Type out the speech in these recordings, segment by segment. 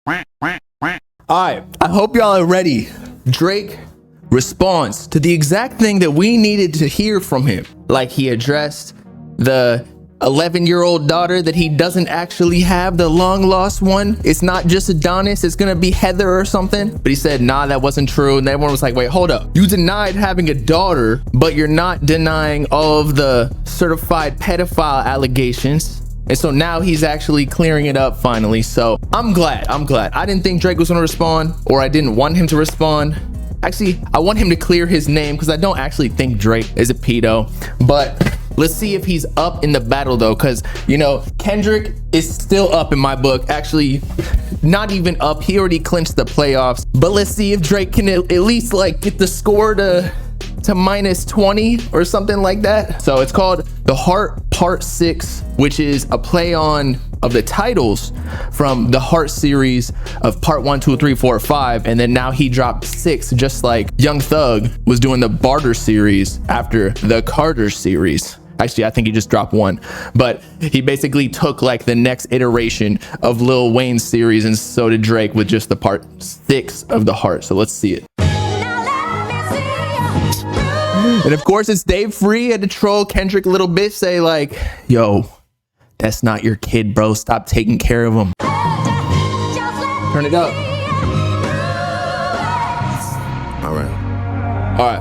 Alright, I hope y'all are ready. Drake responds to the exact thing that we needed to hear from him. Like, he addressed the 11-year-old daughter that he doesn't actually have, the long lost one. It's not just Adonis, it's gonna be Heather or something. But he said, nah, that wasn't true. And everyone was like, wait, hold up. You denied having a daughter, but you're not denying all of the certified pedophile allegations. And so now he's actually clearing it up finally. So I'm glad. I didn't think Drake was gonna respond, or I didn't want him to respond. Actually, I want him to clear his name because I don't actually think Drake is a pedo. But let's see if he's up in the battle though, because, you know, Kendrick is still up in my book. Actually, not even up. He already clinched the playoffs. But let's see if Drake can at least like get the score to minus 20 or something like that. So it's called The Heart Part 6, which is a play on of the titles from the Heart series of Part 1, 2, 3, 4, 5. And then now he dropped 6, just like Young Thug was doing the Barter series after the Carter series. Actually, I think he just dropped 1, but he basically took like the next iteration of Lil Wayne's series, and so did Drake with just the Part 6 of The Heart. So let's see it. And of course, it's Dave Free had to troll Kendrick a little bit, say like, yo, that's not your kid, bro. Stop taking care of him. Turn it up. All right.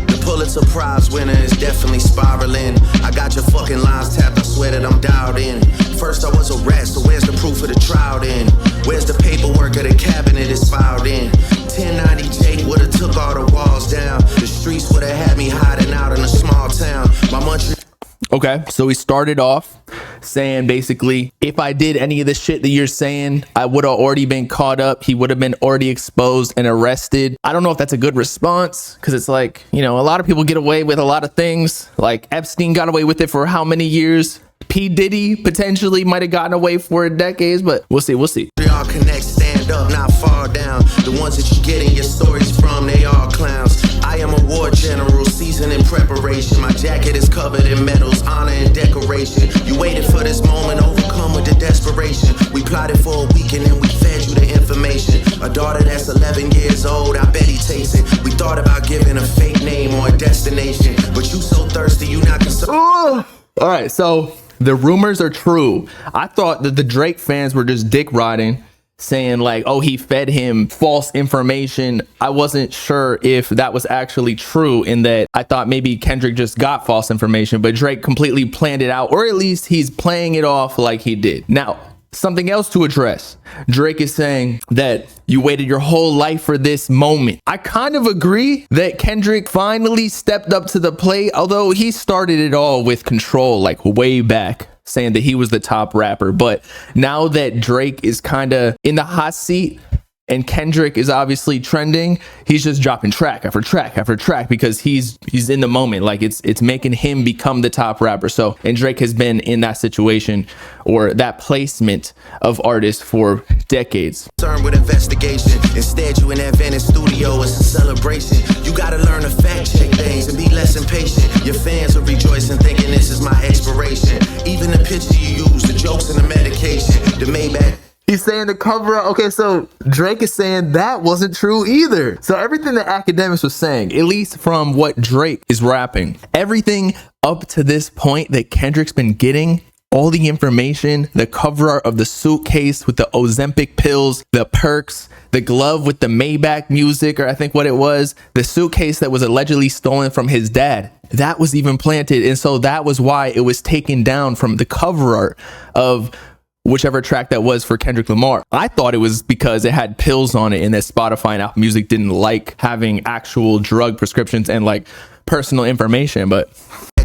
The Pulitzer Prize winner is definitely spiraling. I got your fucking lines tapped. I swear that I'm dialed in. First I was a rat, so where's the proof of the trial then? Where's the paperwork of the cabinet is filed in? 1090 Jake would've took all the walls down. The streets would've had me hiding out in a small town. Okay, so he started off saying basically, if I did any of the shit that you're saying, I would have already been caught up. He would have been already exposed and arrested. I don't know if that's a good response, because it's like, you know, a lot of people get away with a lot of things. Like Epstein got away with it for how many years? P. Diddy potentially might have gotten away for decades, but we'll see. They all connect, stand up, not fall down. The ones that you getting your stories from, they all clowns. I am a war general, seasoned in preparation. My jacket is covered in medals, honor and decoration. You waited for this moment, overcome with the desperation. We plotted for a weekend and we fed you the information. A daughter that's 11 years old, I bet he takes it. We thought about giving a fake name or a destination, but you so thirsty, you not concerned. All right, so the rumors are true. I thought that the Drake fans were just dick riding, saying like, oh, he fed him false information. I wasn't sure if that was actually true, in that I thought maybe Kendrick just got false information, but Drake completely planned it out, or at least he's playing it off like he did. Now, something else to address. Drake is saying that you waited your whole life for this moment. I kind of agree that Kendrick finally stepped up to the plate, although he started it all with Control, like way back, saying that he was the top rapper. But now that Drake is kind of in the hot seat and Kendrick is obviously trending, he's just dropping track after track after track because he's in the moment. Like it's making him become the top rapper. So, and Drake has been in that situation or that placement of artists for decades. With investigation, instead you in that Venice studio, it's a celebration. You gotta learn to fact check things and be less impatient. Your fans are rejoicing, thinking this is my expiration. Even the picture you use, the jokes and the medication, the Maybach. He's saying the cover up. Okay, so Drake is saying that wasn't true either. So everything that academics was saying, at least from what Drake is rapping, everything up to this point that Kendrick's been getting, all the information, the cover art of the suitcase with the Ozempic pills, the perks, the glove with the Maybach music, or I think what it was, the suitcase that was allegedly stolen from his dad, that was even planted. And so that was why it was taken down from the cover art of whichever track that was for Kendrick Lamar. I thought it was because it had pills on it and that Spotify and Apple Music didn't like having actual drug prescriptions and like personal information, but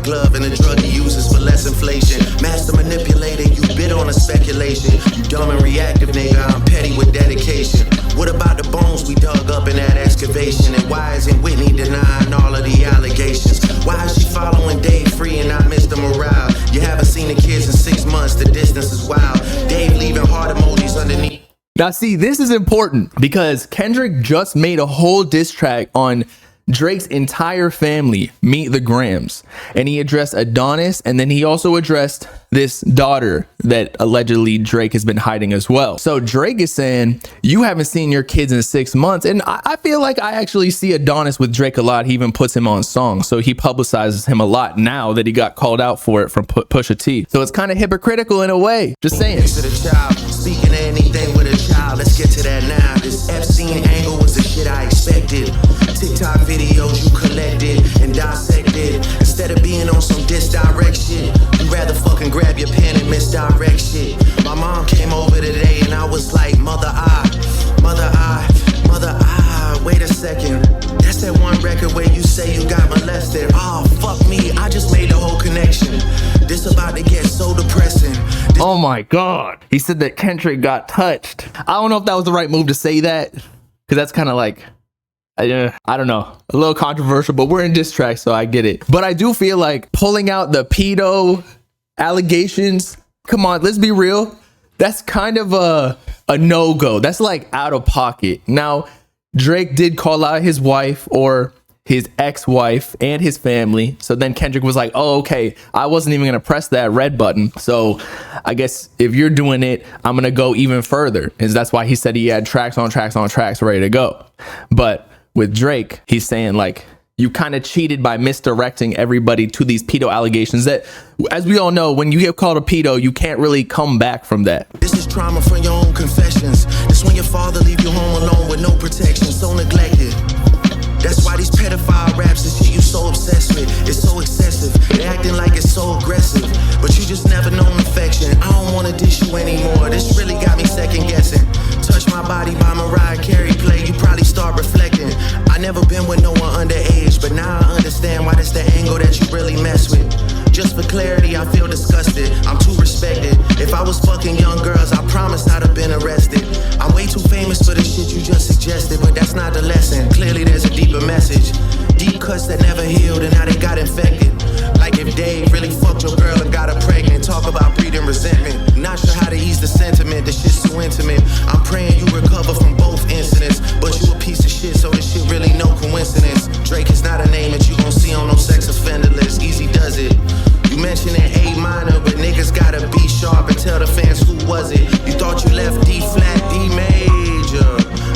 glove and the drug he uses for less inflation. Master manipulator, you bid on a speculation. You dumb and reactive, nigga, I'm petty with dedication. What about the bones we dug up in that excavation? And why isn't Whitney denying all of the allegations? Why is she following Dave Free and not Mr. Morale? You haven't seen the kids in 6 months, the distance is wild. Dave leaving heart emojis underneath. Now see, this is important because Kendrick just made a whole diss track on Drake's entire family, meet the Grams. And he addressed Adonis, and then he also addressed this daughter that allegedly Drake has been hiding as well. So Drake is saying, you haven't seen your kids in 6 months. And I feel like I actually see Adonis with Drake a lot. He even puts him on songs. So he publicizes him a lot now that he got called out for it from Pusha T. So it's kind of hypocritical in a way. Just saying. Speaking of anything with a child, let's get to that now. This Epstein angle was the shit I expected. TikTok videos you collected and dissected. Instead of being on some disdirect shit, you rather fucking grab your pen and misdirect shit. My mom came over today and I was like, mother, wait a second. That's that one record where you say you got molested. Oh, fuck me, I just made the whole connection. This about to get so depressing. Oh my God. He said that Kendrick got touched. I don't know if that was the right move to say that, because that's kind of like, I don't know, a little controversial, but we're in diss track, so I get it. But I do feel like pulling out the pedo allegations, come on, let's be real. That's kind of a no-go. That's like out of pocket. Now, Drake did call out his wife or his ex-wife and his family. So then Kendrick was like, oh, okay, I wasn't even gonna press that red button. So I guess if you're doing it, I'm gonna go even further. And that's why he said he had tracks on tracks on tracks ready to go. But with Drake, he's saying like, you kind of cheated by misdirecting everybody to these pedo allegations that, as we all know, when you get called a pedo, you can't really come back from that. This is trauma from your own confessions. This when your father leave you home alone with no protection, so neglected. That's why these pedophile raps and shit you so obsessed with, it's so excessive. They acting like it's so aggressive, but you just never known affection. I don't wanna dish you anymore. This really got me second guessing. Touch My Body by Mariah Carey play, you probably start reflecting. I never been with no one underage, but now I understand why that's the angle that you really mess with. Just for clarity, I feel disgusted. I'm too respected. If I was fucking young girls, I promise I'd have been arrested. I'm way too famous for the shit you just suggested, but that's not the lesson. Clearly there's a deeper message. Deep cuts that never healed and now they got infected. Like if Dave really fucked your girl and got her pregnant. Talk about breeding resentment. Not sure how to ease the sentiment. This shit's too intimate. I'm praying you recover from both incidents, but you a piece of shit, so this shit really no coincidence. Drake is not a name that you gon' see on no sex offender list. Easy does it. You mentioning A minor, but niggas gotta be sharp and tell the fans who was it. You thought you left D flat, D major.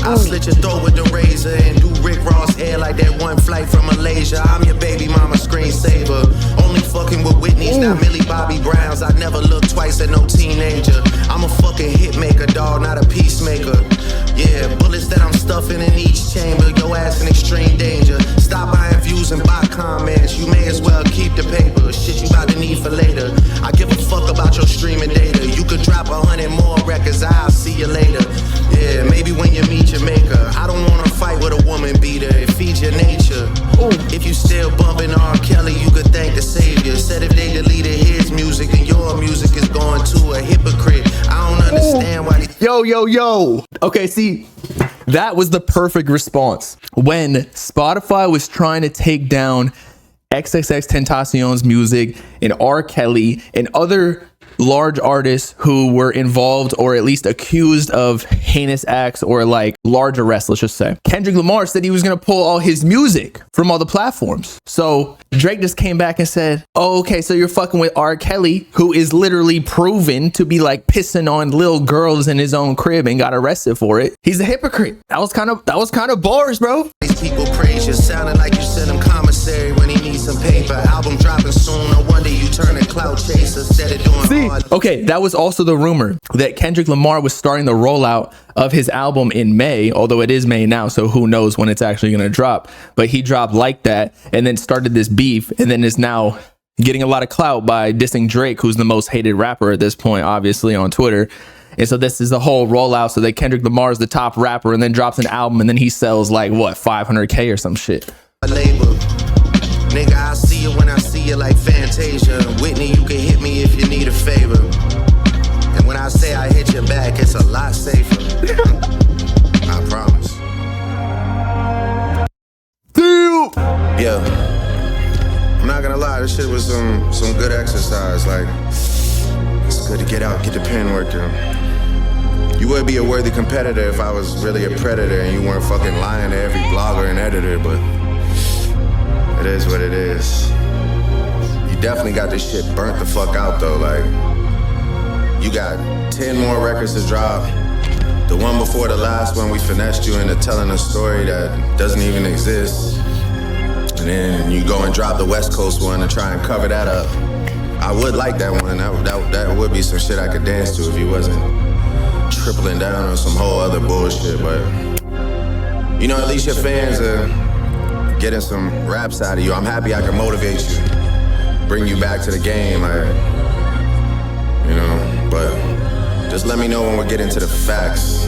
I'll slit your throat with the razor and do Rick Ross hair like that one flight from Malaysia. I'm your baby mama screensaver. Only fucking with Whitney's, not Millie Bobby Browns. I never look twice at no teenager. I'm a fucking hit maker, dog, not a peacemaker. Yeah, bullets that I'm stuffing in each chamber. Your ass in extreme danger. Stop buying views and buy comments. You may as well keep the paper. Shit you about to need for later. I give a fuck about your streaming data. You could drop 100 more records, I'll see you later. Yeah, maybe when you meet your maker. I don't wanna fight with a woman beater. It feeds your nature. If you still bumping R. Kelly, you could thank the savior. Said if they deleted his music and your music is going to a hypocrite. I don't understand why Yo. Okay, see, that was the perfect response. When Spotify was trying to take down XXXTentacion's music and R. Kelly and other large artists who were involved or at least accused of heinous acts or like large arrests, let's just say, Kendrick Lamar said he was going to pull all his music from all the platforms. So Drake just came back and said, oh, okay, so you're fucking with R. Kelly, who is literally proven to be like pissing on little girls in his own crib and got arrested for it. He's a hypocrite. That was kind of bars, bro. These people praise you, sounding like you sent him commissary when he needs some paper. Album dropping soon, no wonder you turn a clout chaser instead of doing hard. Okay, that was also the rumor that Kendrick Lamar was starting the rollout of his album in May, although it is May now, so who knows when it's actually going to drop. But he dropped Like That and then started this beef and then is now getting a lot of clout by dissing Drake, who's the most hated rapper at this point, obviously, on Twitter. And so this is the whole rollout so that Kendrick Lamar is the top rapper and then drops an album and then he sells like, what, 500K or some shit. Nigga, I see you when I see you like Fantasia. Whitney, you can hit me if you need a favor. And when I say I hit your back, it's a lot safer. I promise. Yeah. I'm not gonna lie, this shit was some good exercise. Like, it's good to get out, get the pen working. You would be a worthy competitor if I was really a predator and you weren't fucking lying to every blogger and editor, but It is what it is. You definitely got this shit burnt the fuck out though. Like, you got 10 more records to drop. The one before the last one, we finessed you into telling a story that doesn't even exist. And then you go and drop the West Coast one and try and cover that up. I would like that one. That would be some shit I could dance to if he wasn't tripling down on some whole other bullshit. But, you know, at least your fans are getting some raps out of you. I'm happy I can motivate you, bring you back to the game, like, you know, but just let me know when we get into the facts.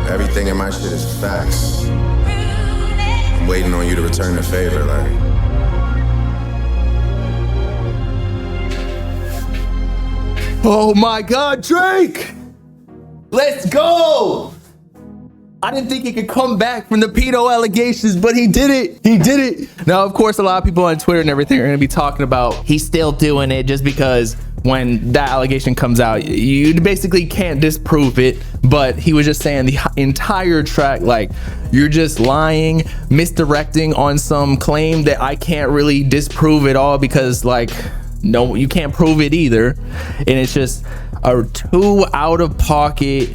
Everything in my shit is facts. I'm waiting on you to return the favor, like. Oh my God, Drake! Let's go! I didn't think he could come back from the pedo allegations, but he did it. He did it. Now, of course, a lot of people on Twitter and everything are going to be talking about he's still doing it just because when that allegation comes out, you basically can't disprove it. But he was just saying the entire track, like, you're just lying, misdirecting on some claim that I can't really disprove at all because, like, no, you can't prove it either. And it's just a too out of pocket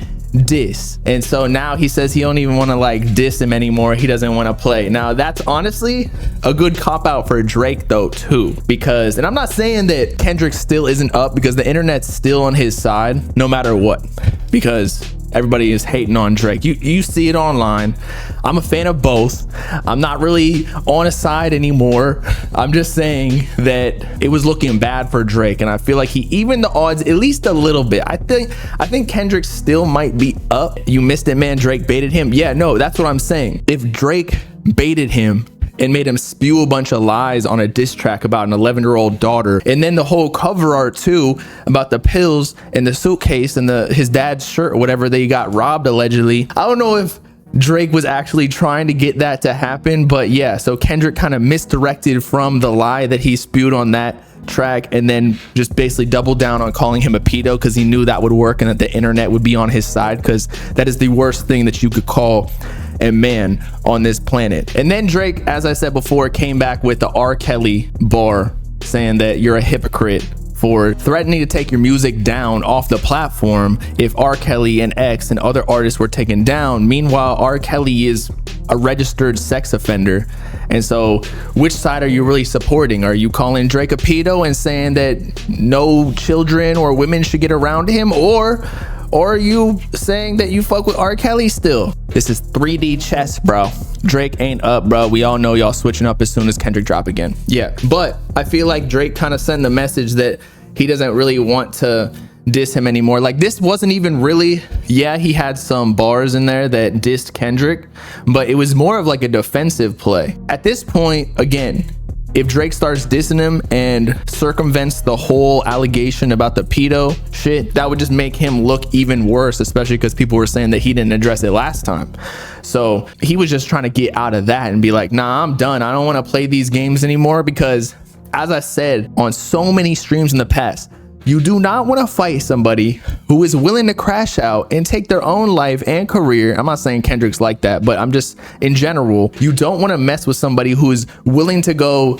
diss. And so now he says he don't even want to like diss him anymore. He doesn't want to play. Now that's honestly a good cop out for Drake though too, because, and I'm not saying that Kendrick still isn't up, because the internet's still on his side no matter what, because everybody is hating on Drake. You see it online. I'm a fan of both. I'm not really on a side anymore. I'm just saying that it was looking bad for Drake, and I feel like he evened the odds at least a little bit. I think Kendrick still might be up. You missed it, man. Drake baited him. Yeah, no, that's what I'm saying. If Drake baited him and made him spew a bunch of lies on a diss track about an 11-year-old daughter, and then the whole cover art too about the pills and the suitcase and his dad's shirt or whatever they got robbed allegedly. I don't know if Drake was actually trying to get that to happen, but yeah, so Kendrick kind of misdirected from the lie that he spewed on that track, and then just basically doubled down on calling him a pedo because he knew that would work and that the internet would be on his side, because that is the worst thing that you could call a man on this planet. And then Drake, as I said before, came back with the R. Kelly bar saying that you're a hypocrite for threatening to take your music down off the platform if R. Kelly and X and other artists were taken down. Meanwhile, R. Kelly is a registered sex offender. And so which side are you really supporting? Are you calling Drake a pedo and saying that no children or women should get around him? Or are you saying that you fuck with R. Kelly still? This is 3D chess, bro. Drake ain't up, bro. We all know y'all switching up as soon as Kendrick drop again. Yeah, but I feel like Drake kind of sent the message that he doesn't really want to diss him anymore. Like, this wasn't even really, yeah, he had some bars in there that dissed Kendrick, but it was more of like a defensive play. At this point, again, if Drake starts dissing him and circumvents the whole allegation about the pedo shit, that would just make him look even worse, especially because people were saying that he didn't address it last time. So he was just trying to get out of that and be like, nah, I'm done. I don't want to play these games anymore, because as I said on so many streams in the past, you do not want to fight somebody who is willing to crash out and take their own life and career. I'm not saying Kendrick's like that, but I'm just, in general, you don't want to mess with somebody who is willing to go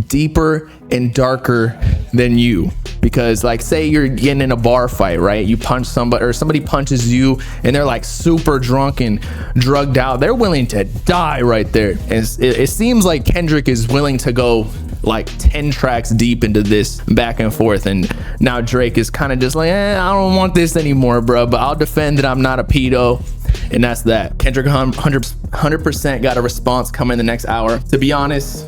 deeper and darker than you. Because, like, say you're getting in a bar fight, right? You punch somebody, or somebody punches you and they're like super drunk and drugged out. They're willing to die right there. And it seems like Kendrick is willing to go like 10 tracks deep into this back and forth, and now Drake is kind of just like, I don't want this anymore, bro, but I'll defend that I'm not a pedo, and that's that. Kendrick 100% got a response coming in the next hour. To be honest,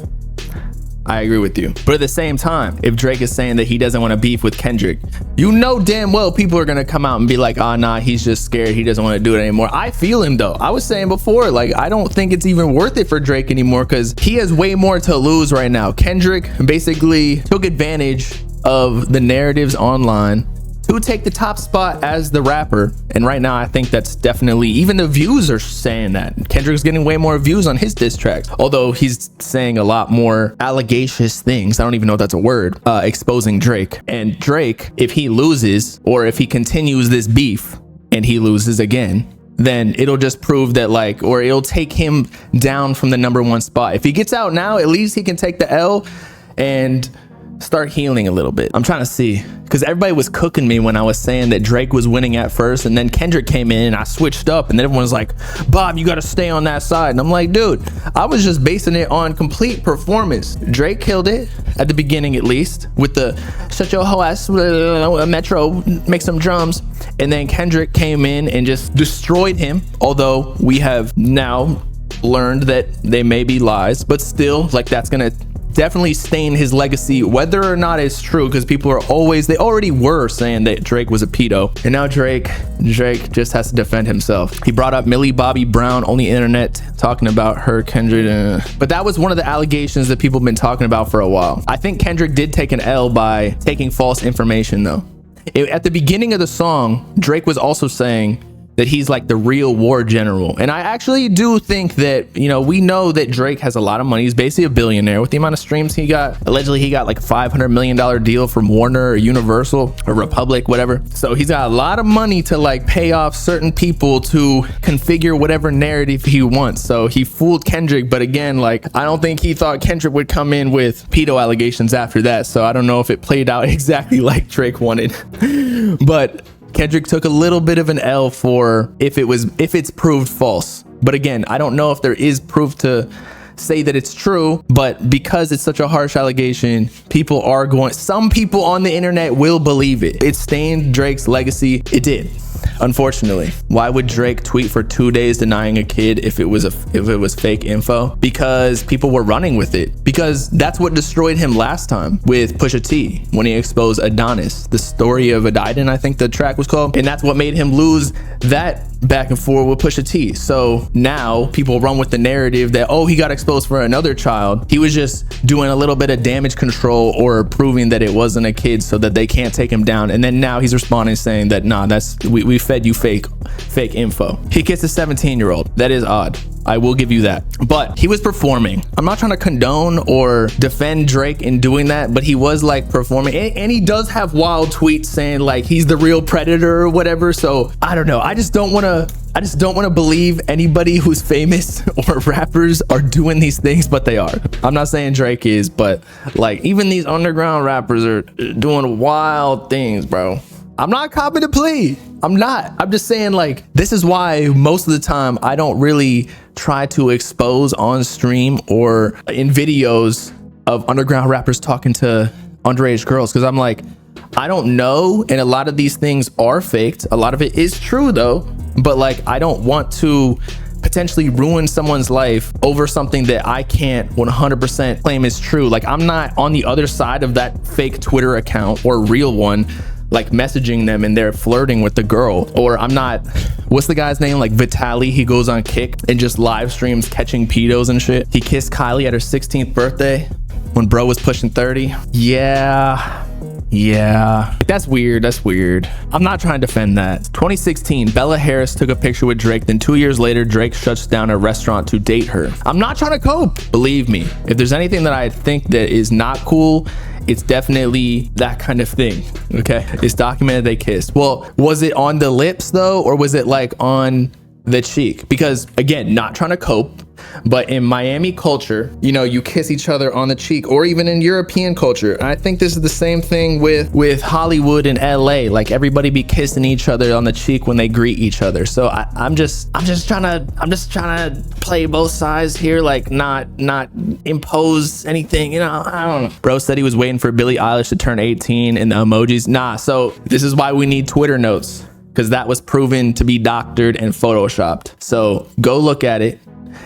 I agree with you. But at the same time, if Drake is saying that he doesn't want to beef with Kendrick, you know damn well people are going to come out and be like, oh, nah, he's just scared. He doesn't want to do it anymore. I feel him though. I was saying before, like, I don't think it's even worth it for Drake anymore, because he has way more to lose right now. Kendrick basically took advantage of the narratives online to take the top spot as the rapper, and right now I think that's definitely, even the views are saying that Kendrick's getting way more views on his diss tracks, although he's saying a lot more allegacious things. I don't even know if that's a word, exposing Drake. And Drake, if he loses, or if he continues this beef and he loses again, then it'll just prove that like, or it'll take him down from the #1 spot. If he gets out now, at least he can take the L and start healing a little bit. I'm trying to see, because everybody was cooking me when I was saying that Drake was winning at first, and then Kendrick came in and I switched up, and then everyone was like, Bob, you got to stay on that side. And I'm like, dude, I was just basing it on complete performance. Drake killed it at the beginning, at least, with the shut your whole ass Metro, make some drums. And then Kendrick came in and just destroyed him, although we have now learned that they may be lies, but still, like, that's gonna definitely stain his legacy, whether or not it's true, because people are always, they already were saying that Drake was a pedo, and now Drake just has to defend himself. He brought up Millie Bobby Brown on the internet, talking about her, Kendrick, but that was one of the allegations that people have been talking about for a while. I think Kendrick did take an L by taking false information though. At the beginning of the song, Drake was also saying that he's like the real war general. And I actually do think that, you know, we know that Drake has a lot of money. He's basically a billionaire with the amount of streams he got. Allegedly, he got like a $500 million deal from Warner or Universal or Republic, whatever. So he's got a lot of money to like pay off certain people to configure whatever narrative he wants. So he fooled Kendrick. But again, like, I don't think he thought Kendrick would come in with pedo allegations after that. So I don't know if it played out exactly like Drake wanted. But Kendrick took a little bit of an L for if it's proved false. But again, I don't know if there is proof to say that it's true, but because it's such a harsh allegation, some people on the internet will believe it. It stained Drake's legacy. It did. Unfortunately, why would Drake tweet for 2 days denying a kid if it was fake info? Because people were running with it. Because that's what destroyed him last time with Pusha T when he exposed Adonis, the story of Adidon, I think the track was called, and that's what made him lose that back and forth with Pusha T. So now people run with the narrative that, oh, he got exposed for another child. He was just doing a little bit of damage control or proving that it wasn't a kid so that they can't take him down. And then now he's responding saying that, nah, we fed you fake info. He kissed a 17-year-old. That is odd. I will give you that. But he was performing. I'm not trying to condone or defend Drake in doing that, but he was like performing. And he does have wild tweets saying like he's the real predator or whatever. So I don't know. I just don't want to believe anybody who's famous or rappers are doing these things, but they are. I'm not saying Drake is, but like even these underground rappers are doing wild things, bro. I'm not copping a plea. I'm not. I'm just saying, like, this is why most of the time I don't really try to expose on stream or in videos of underground rappers talking to underage girls, because I'm like, I don't know. And a lot of these things are faked. A lot of it is true though. But like, I don't want to potentially ruin someone's life over something that I can't 100% claim is true. Like, I'm not on the other side of that fake Twitter account or real one, like messaging them and they're flirting with the girl. Or I'm not, what's the guy's name? Like Vitaly, he goes on Kick and just live streams catching pedos and shit. He kissed Kylie at her 16th birthday when bro was pushing 30. Yeah. That's weird. I'm not trying to defend that. 2016, Bella Harris took a picture with Drake. Then 2 years later, Drake shuts down a restaurant to date her. I'm not trying to cope. Believe me, if there's anything that I think that is not cool, it's definitely that kind of thing. Okay, it's documented they kissed. Well, was it on the lips though, or was it like on the cheek? Because again, not trying to cope, but in Miami culture, you know, you kiss each other on the cheek, or even in European culture. And I think this is the same thing with Hollywood and LA. Like everybody be kissing each other on the cheek when they greet each other. So I'm just trying to play both sides here, like not impose anything, you know. I don't know. Bro said he was waiting for Billie Eilish to turn 18 and the emojis. Nah, so this is why we need Twitter notes, because that was proven to be doctored and photoshopped. So go look at it.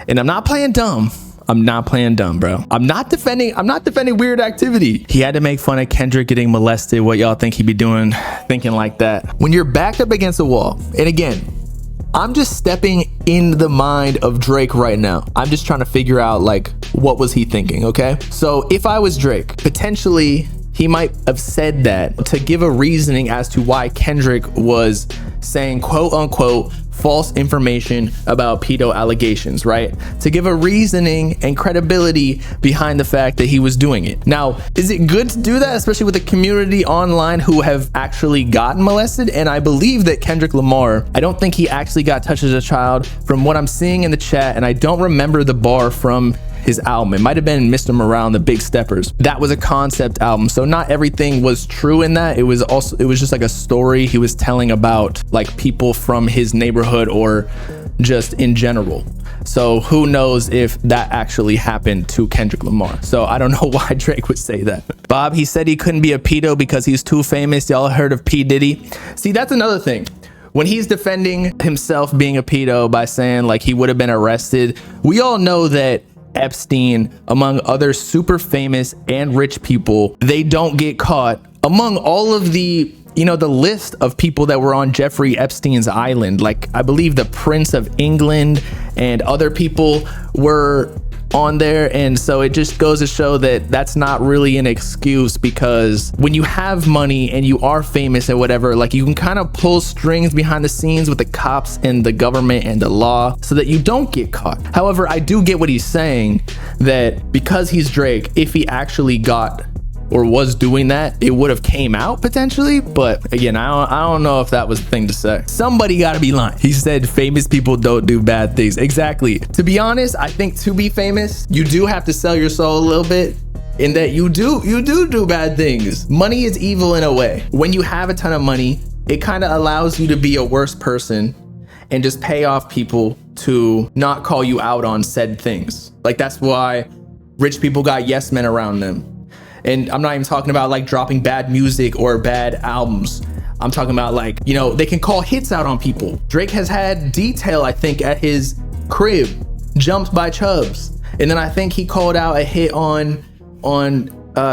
And I'm not playing dumb. Bro. I'm not defending weird activity. He had to make fun of Kendrick getting molested. What y'all think he'd be doing, thinking like that? When you're backed up against a wall, and again, I'm just stepping in the mind of Drake right now. I'm just trying to figure out like, what was he thinking, okay? So if I was Drake, potentially he might have said that to give a reasoning as to why Kendrick was saying quote unquote false information about pedo allegations, right? To give a reasoning and credibility behind the fact that he was doing it. Now, is it good to do that, especially with a community online who have actually gotten molested? And I believe that Kendrick Lamar, I don't think he actually got touched as a child from what I'm seeing in the chat, and I don't remember the bar from his album. It might have been Mr. Morale and the Big Steppers. That was a concept album, so not everything was true in that. It was just like a story he was telling about like people from his neighborhood or just in general. So who knows if that actually happened to Kendrick Lamar. So I don't know why Drake would say that. Bob, he said he couldn't be a pedo because he's too famous. Y'all heard of P. Diddy? See, that's another thing. When he's defending himself being a pedo by saying like he would have been arrested, we all know that Epstein, among other super famous and rich people, they don't get caught. Among all of the, the list of people that were on Jeffrey Epstein's island, like I believe the Prince of England and other people were on there. And so it just goes to show that that's not really an excuse, because when you have money and you are famous and whatever, like you can kind of pull strings behind the scenes with the cops and the government and the law so that you don't get caught. However, I do get what he's saying, that because he's Drake, if he actually got or was doing that, it would have came out potentially. But again, I don't know if that was the thing to say. Somebody gotta be lying. He said famous people don't do bad things. Exactly. To be honest, I think to be famous, you do have to sell your soul a little bit, in that you do bad things. Money is evil in a way. When you have a ton of money, it kind of allows you to be a worse person and just pay off people to not call you out on said things. Like that's why rich people got yes men around them. And I'm not even talking about like dropping bad music or bad albums. I'm talking about like, they can call hits out on people. Drake has had Detail, I think, at his crib, jumped by Chubbs. And then I think he called out a hit on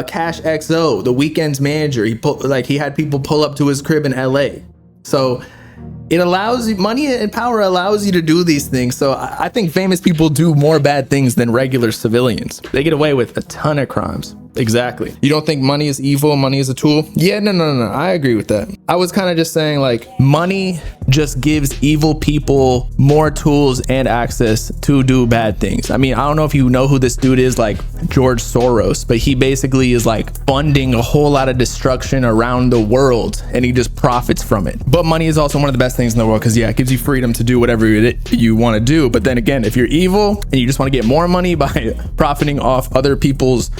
Cash XO, The Weeknd's manager. He had people pull up to his crib in LA. So it allows you, money and power allows you to do these things. So I think famous people do more bad things than regular civilians. They get away with a ton of crimes. Exactly. You don't think money is evil? Money is a tool? Yeah, no. I agree with that. I was kind of just saying like money just gives evil people more tools and access to do bad things. I mean, I don't know if you know who this dude is, like George Soros, but he basically is like funding a whole lot of destruction around the world and he just profits from it. But money is also one of the best things in the world because it gives you freedom to do whatever you want to do. But then again, if you're evil and you just want to get more money by profiting off other people's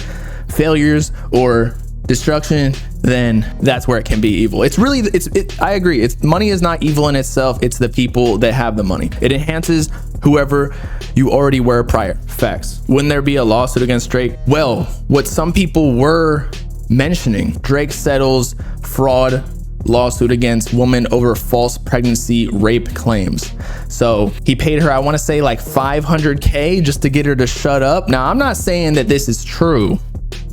failures or destruction, then that's where it can be evil. I agree. Money is not evil in itself. It's the people that have the money. It enhances whoever you already were prior. Facts. Wouldn't there be a lawsuit against Drake? Well, what some people were mentioning, Drake settles fraud lawsuit against woman over false pregnancy rape claims. So he paid her, I want to say like $500K just to get her to shut up. Now, I'm not saying that this is true,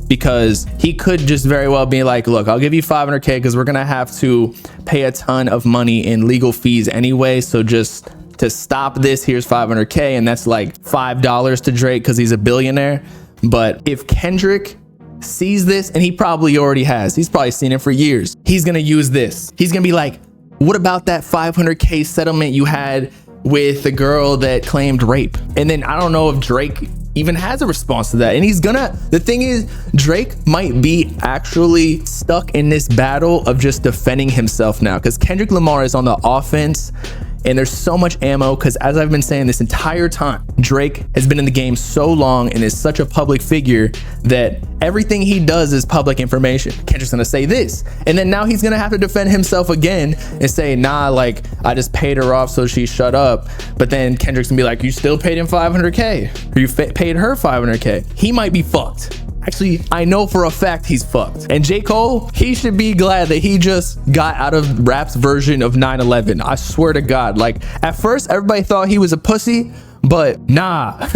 because he could just very well be like, look, I'll give you $500K because we're gonna have to pay a ton of money in legal fees anyway, so just to stop this, here's $500K, and that's like $5 to Drake because he's a billionaire. But if Kendrick sees this, and he probably already has, he's probably seen it for years, he's gonna use this. He's gonna be like, what about that $500K settlement you had with the girl that claimed rape? And then I don't know if Drake even has a response to that. And the thing is, Drake might be actually stuck in this battle of just defending himself now, because Kendrick Lamar is on the offense and there's so much ammo, because as I've been saying this entire time, Drake has been in the game so long and is such a public figure that everything he does is public information. Kendrick's gonna say this, and then now he's gonna have to defend himself again and say, nah, like I just paid her off so she shut up. But then Kendrick's gonna be like, you still paid him $500K, or you paid her $500K. He might be fucked. Actually, I know for a fact he's fucked. And J. Cole, he should be glad that he just got out of rap's version of 9/11. I swear to God. Like, at first, everybody thought he was a pussy, but nah.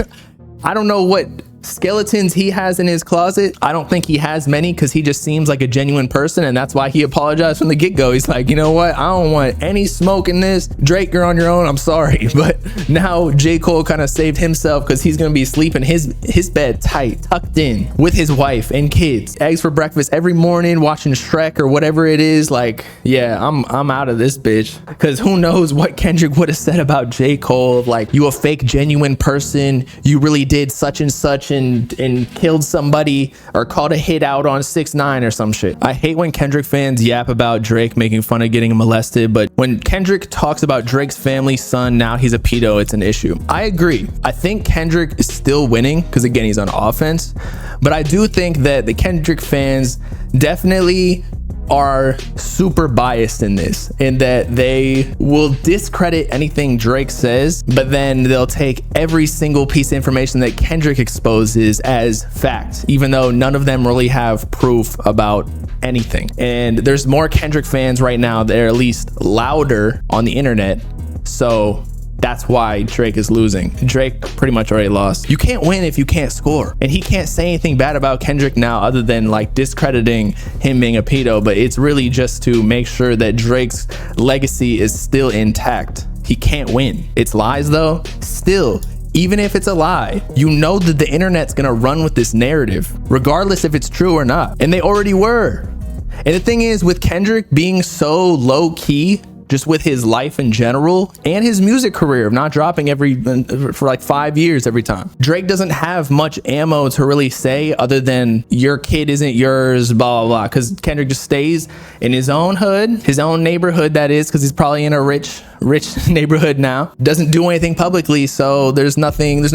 I don't know what skeletons he has in his closet, I don't think he has many, because he just seems like a genuine person, and that's why he apologized from the get-go. He's like, you know what, I don't want any smoke in this. Drake, you're on your own, I'm sorry. But now J. Cole kind of saved himself, because he's gonna be sleeping his bed tight, tucked in, with his wife and kids, eggs for breakfast every morning, watching Shrek or whatever it is. Like, yeah, I'm out of this bitch, because who knows what Kendrick would have said about J. Cole, like, you a fake genuine person, you really did such and such and killed somebody, or called a hit out on 6ix9ine or some shit. I hate when Kendrick fans yap about Drake making fun of getting molested, but when Kendrick talks about Drake's family son, now he's a pedo, it's an issue. I agree. I think Kendrick is still winning, because again, he's on offense, but I do think that the Kendrick fans definitely are super biased in this, in that they will discredit anything Drake says, but then they'll take every single piece of information that Kendrick exposes as fact, even though none of them really have proof about anything. And there's more Kendrick fans right now that are at least louder on the internet, so that's why Drake is losing. Drake pretty much already lost. You can't win if you can't score. And he can't say anything bad about Kendrick now other than like discrediting him being a pedo, but it's really just to make sure that Drake's legacy is still intact. He can't win. It's lies though. Still, even if it's a lie, you know that the internet's gonna run with this narrative, regardless if it's true or not. And they already were. And the thing is, with Kendrick being so low key, just with his life in general and his music career of not dropping for like 5 years every time, Drake doesn't have much ammo to really say other than your kid isn't yours, blah blah blah, because Kendrick just stays in his own hood, his own neighborhood, that is, because he's probably in a rich neighborhood now, doesn't do anything publicly, so there's no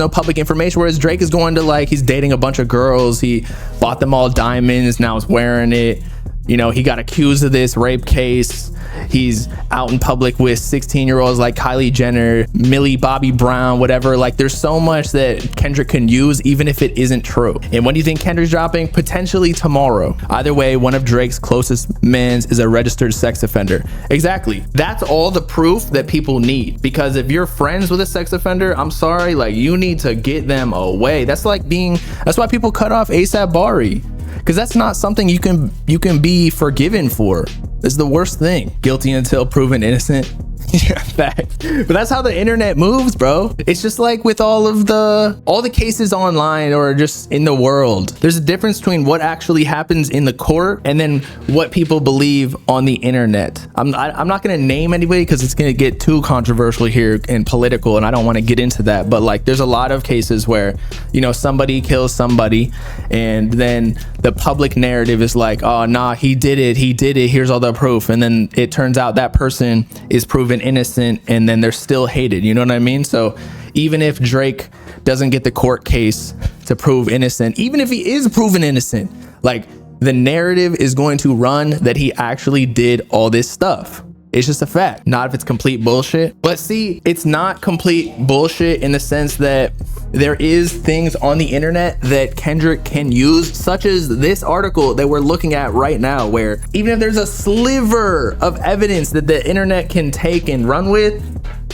public information. Whereas Drake is going to, like, he's dating a bunch of girls, he bought them all diamonds, now he's wearing it. You know, he got accused of this rape case. He's out in public with 16-year-olds like Kylie Jenner, Millie Bobby Brown, whatever. Like, there's so much that Kendrick can use, even if it isn't true. And when do you think Kendrick's dropping? Potentially tomorrow. Either way, one of Drake's closest mans is a registered sex offender. Exactly. That's all the proof that people need. Because if you're friends with a sex offender, I'm sorry, like, you need to get them away. That's why people cut off A$AP Bari. Because that's not something you can be forgiven for. It's the worst thing. Guilty until proven innocent. Yeah, fact. But that's how the internet moves, bro. It's just like with all the cases online or just in the world. There's a difference between what actually happens in the court and then what people believe on the internet. I'm not gonna name anybody because it's gonna get too controversial here and political, and I don't want to get into that. But like, there's a lot of cases where, you know, somebody kills somebody, and then the public narrative is like, oh nah, he did it, here's all the proof, and then it turns out that person is proven innocent, and then they're still hated. You know what I mean? So even if Drake doesn't get the court case to prove innocent, even if he is proven innocent, like, the narrative is going to run that he actually did all this stuff. It's just a fact. Not if it's complete bullshit. But see, it's not complete bullshit in the sense that there is things on the internet that Kendrick can use, such as this article that we're looking at right now, where even if there's a sliver of evidence that the internet can take and run with,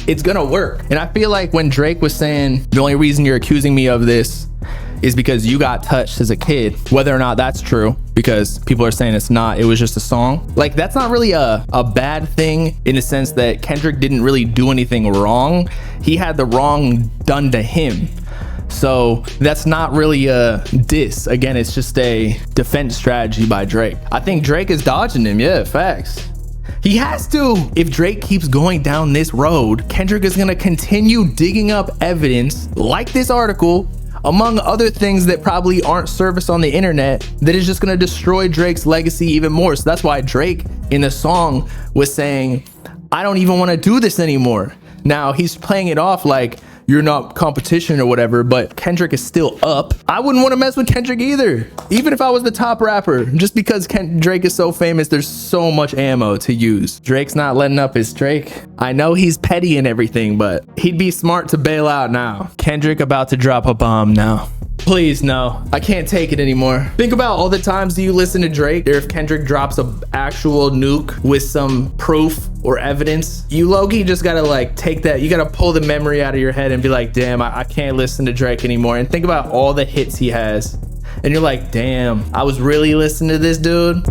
it's gonna work. And I feel like when Drake was saying, the only reason you're accusing me of this is because you got touched as a kid, whether or not that's true, because people are saying it's not, it was just a song. Like, that's not really a bad thing in the sense that Kendrick didn't really do anything wrong. He had the wrong done to him. So that's not really a diss. Again, it's just a defense strategy by Drake. I think Drake is dodging him. Yeah, facts. He has to. If Drake keeps going down this road, Kendrick is gonna continue digging up evidence like this article, among other things that probably aren't surfaced on the internet, that is just gonna destroy Drake's legacy even more. So that's why Drake in the song was saying, I don't even wanna do this anymore. Now he's playing it off like you're not competition or whatever, but Kendrick is still up. I wouldn't want to mess with Kendrick either, even if I was the top rapper. Just because Drake is so famous, there's so much ammo to use. Drake's not letting up his Drake. I know he's petty and everything, but he'd be smart to bail out now. Kendrick about to drop a bomb now. Please, no. I can't take it anymore. Think about all the times you listen to Drake, or if Kendrick drops a actual nuke with some proof or evidence, you low-key just gotta like take that, you gotta pull the memory out of your head and be like, damn, I can't listen to Drake anymore. And think about all the hits he has. And you're like, damn, I was really listening to this dude.